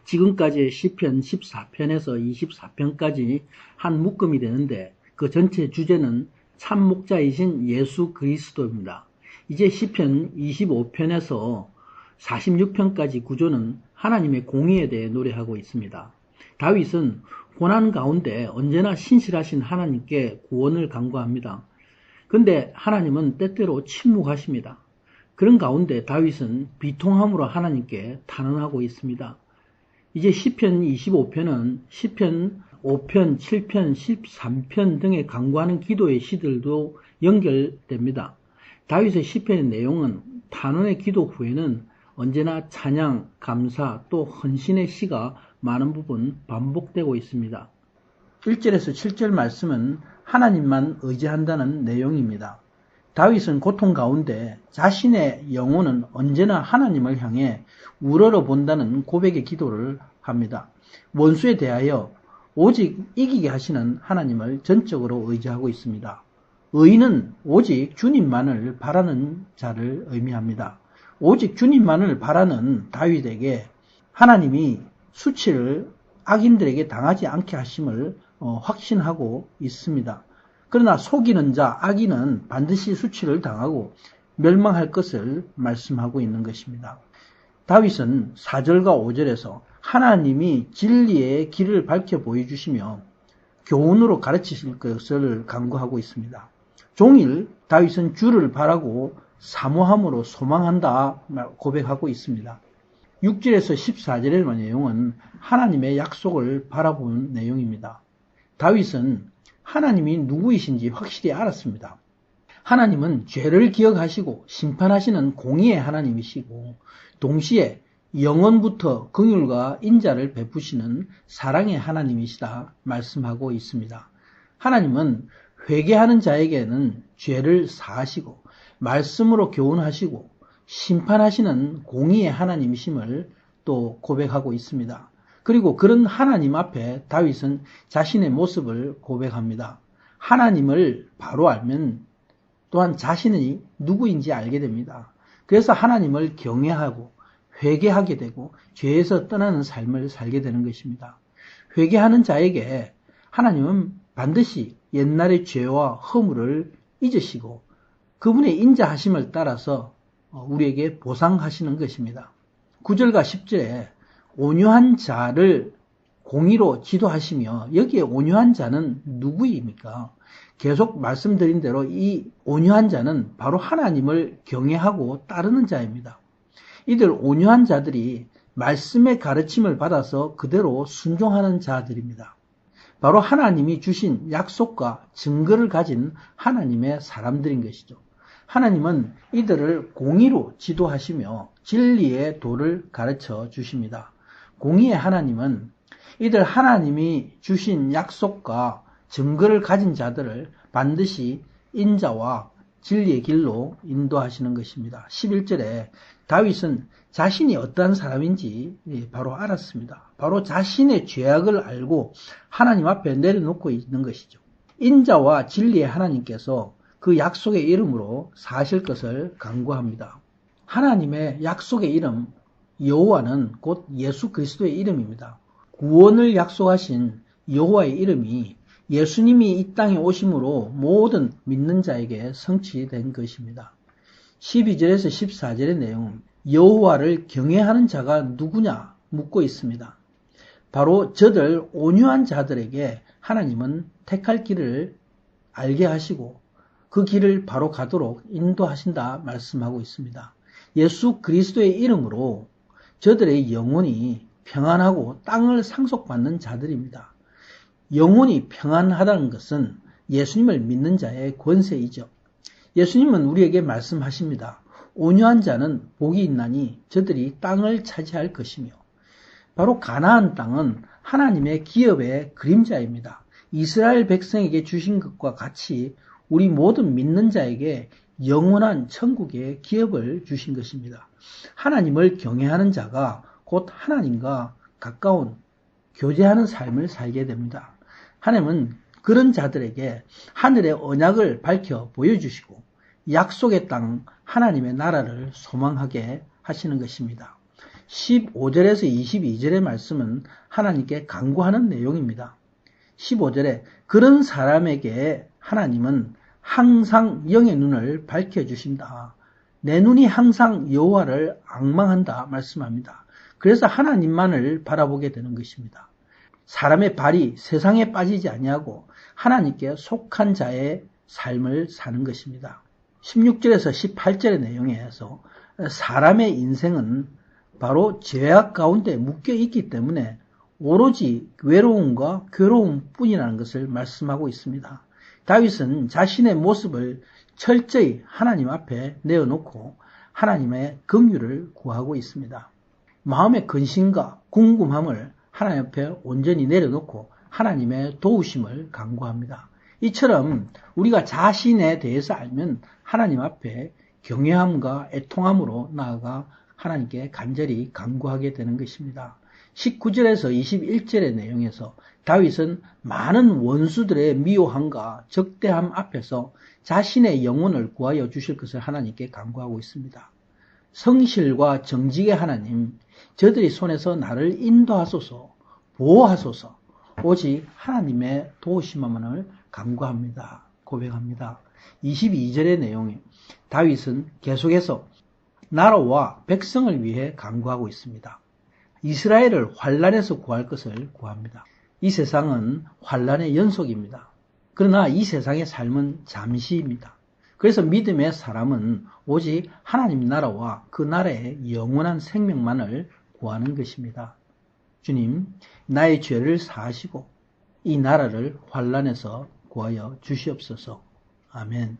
지금까지의 시편 14편에서 24편까지 한 묶음이 되는데 그 전체 주제는 참 목자이신 예수 그리스도입니다. 이제 시편 25편에서 46편까지 구조는 하나님의 공의에 대해 노래하고 있습니다. 다윗은 고난 가운데 언제나 신실하신 하나님께 구원을 간구합니다. 그런데 하나님은 때때로 침묵하십니다. 그런 가운데 다윗은 비통함으로 하나님께 탄원하고 있습니다. 이제 시편 25편은 시편 5편, 7편, 13편 등의 간구하는 기도의 시들도 연결됩니다. 다윗의 시편의 내용은 탄원의 기도 후에는 언제나 찬양, 감사, 또 헌신의 시가 많은 부분 반복되고 있습니다. 1절에서 7절 말씀은 하나님만 의지한다는 내용입니다. 다윗은 고통 가운데 자신의 영혼은 언제나 하나님을 향해 우러러 본다는 고백의 기도를 합니다. 원수에 대하여 오직 이기게 하시는 하나님을 전적으로 의지하고 있습니다. 의인은 오직 주님만을 바라는 자를 의미합니다. 오직 주님만을 바라는 다윗에게 하나님이 수치를 악인들에게 당하지 않게 하심을 확신하고 있습니다. 그러나 속이는 자, 악인은 반드시 수치를 당하고 멸망할 것을 말씀하고 있는 것입니다. 다윗은 4절과 5절에서 하나님이 진리의 길을 밝혀 보여주시며 교훈으로 가르치실 것을 간구하고 있습니다. 종일 다윗은 주를 바라고 사모함으로 소망한다 고백하고 있습니다. 6절에서 14절의 내용은 하나님의 약속을 바라본 내용입니다. 다윗은 하나님이 누구이신지 확실히 알았습니다. 하나님은 죄를 기억하시고 심판하시는 공의의 하나님이시고 동시에 영원부터 긍휼과 인자를 베푸시는 사랑의 하나님이시다 말씀하고 있습니다. 하나님은 회개하는 자에게는 죄를 사하시고 말씀으로 교훈하시고 심판하시는 공의의 하나님이심을 또 고백하고 있습니다. 그리고 그런 하나님 앞에 다윗은 자신의 모습을 고백합니다. 하나님을 바로 알면 또한 자신이 누구인지 알게 됩니다. 그래서 하나님을 경외하고 회개하게 되고 죄에서 떠나는 삶을 살게 되는 것입니다. 회개하는 자에게 하나님은 반드시 옛날의 죄와 허물을 잊으시고 그분의 인자하심을 따라서 우리에게 보상하시는 것입니다. 9절과 10절에 온유한 자를 공의로 지도하시며 여기에 온유한 자는 누구입니까? 계속 말씀드린 대로 이 온유한 자는 바로 하나님을 경외하고 따르는 자입니다. 이들 온유한 자들이 말씀의 가르침을 받아서 그대로 순종하는 자들입니다. 바로 하나님이 주신 약속과 증거를 가진 하나님의 사람들인 것이죠. 하나님은 이들을 공의로 지도하시며 진리의 도를 가르쳐 주십니다. 공의의 하나님은 이들 하나님이 주신 약속과 증거를 가진 자들을 반드시 인자와 진리의 길로 인도하시는 것입니다. 11절에 다윗은 자신이 어떠한 사람인지 바로 알았습니다. 바로 자신의 죄악을 알고 하나님 앞에 내려놓고 있는 것이죠. 인자와 진리의 하나님께서 그 약속의 이름으로 사실 것을 간구합니다. 하나님의 약속의 이름 여호와는 곧 예수 그리스도의 이름입니다. 구원을 약속하신 여호와의 이름이 예수님이 이 땅에 오심으로 모든 믿는 자에게 성취된 것입니다. 12절에서 14절의 내용은 여호와를 경외하는 자가 누구냐 묻고 있습니다. 바로 저들 온유한 자들에게 하나님은 택할 길을 알게 하시고 그 길을 바로 가도록 인도하신다 말씀하고 있습니다. 예수 그리스도의 이름으로 저들의 영혼이 평안하고 땅을 상속받는 자들입니다. 영혼이 평안하다는 것은 예수님을 믿는 자의 권세이죠. 예수님은 우리에게 말씀하십니다. 온유한 자는 복이 있나니 저들이 땅을 차지할 것이며 바로 가나안 땅은 하나님의 기업의 그림자입니다. 이스라엘 백성에게 주신 것과 같이 우리 모든 믿는 자에게 영원한 천국의 기업을 주신 것입니다. 하나님을 경외하는 자가 곧 하나님과 가까운 교제하는 삶을 살게 됩니다. 하나님은 그런 자들에게 하늘의 언약을 밝혀 보여주시고 약속의 땅 하나님의 나라를 소망하게 하시는 것입니다. 15절에서 22절의 말씀은 하나님께 간구하는 내용입니다. 15절에 그런 사람에게 하나님은 항상 영의 눈을 밝혀주신다. 내 눈이 항상 여호와를 앙망한다 말씀합니다. 그래서 하나님만을 바라보게 되는 것입니다. 사람의 발이 세상에 빠지지 아니하고 하나님께 속한 자의 삶을 사는 것입니다. 16절에서 18절의 내용에서 사람의 인생은 바로 죄악 가운데 묶여 있기 때문에 오로지 외로움과 괴로움 뿐이라는 것을 말씀하고 있습니다. 다윗은 자신의 모습을 철저히 하나님 앞에 내어놓고 하나님의 긍휼을 구하고 있습니다. 마음의 근심과 궁금함을 하나님 앞에 온전히 내려놓고 하나님의 도우심을 간구합니다. 이처럼 우리가 자신에 대해서 알면 하나님 앞에 경외함과 애통함으로 나아가 하나님께 간절히 간구하게 되는 것입니다. 19절에서 21절의 내용에서 다윗은 많은 원수들의 미워함과 적대함 앞에서 자신의 영혼을 구하여 주실 것을 하나님께 간구하고 있습니다. 성실과 정직의 하나님, 저들이 손에서 나를 인도하소서, 보호하소서, 오직 하나님의 도우심만을 간구합니다. 고백합니다. 22절의 내용에 다윗은 계속해서 나라와 백성을 위해 간구하고 있습니다. 이스라엘을 환란에서 구할 것을 구합니다. 이 세상은 환란의 연속입니다. 그러나 이 세상의 삶은 잠시입니다. 그래서 믿음의 사람은 오직 하나님 나라와 그 나라의 영원한 생명만을 구하는 것입니다. 주님, 나의 죄를 사하시고 이 나라를 환란에서 구하여 주시옵소서. 아멘.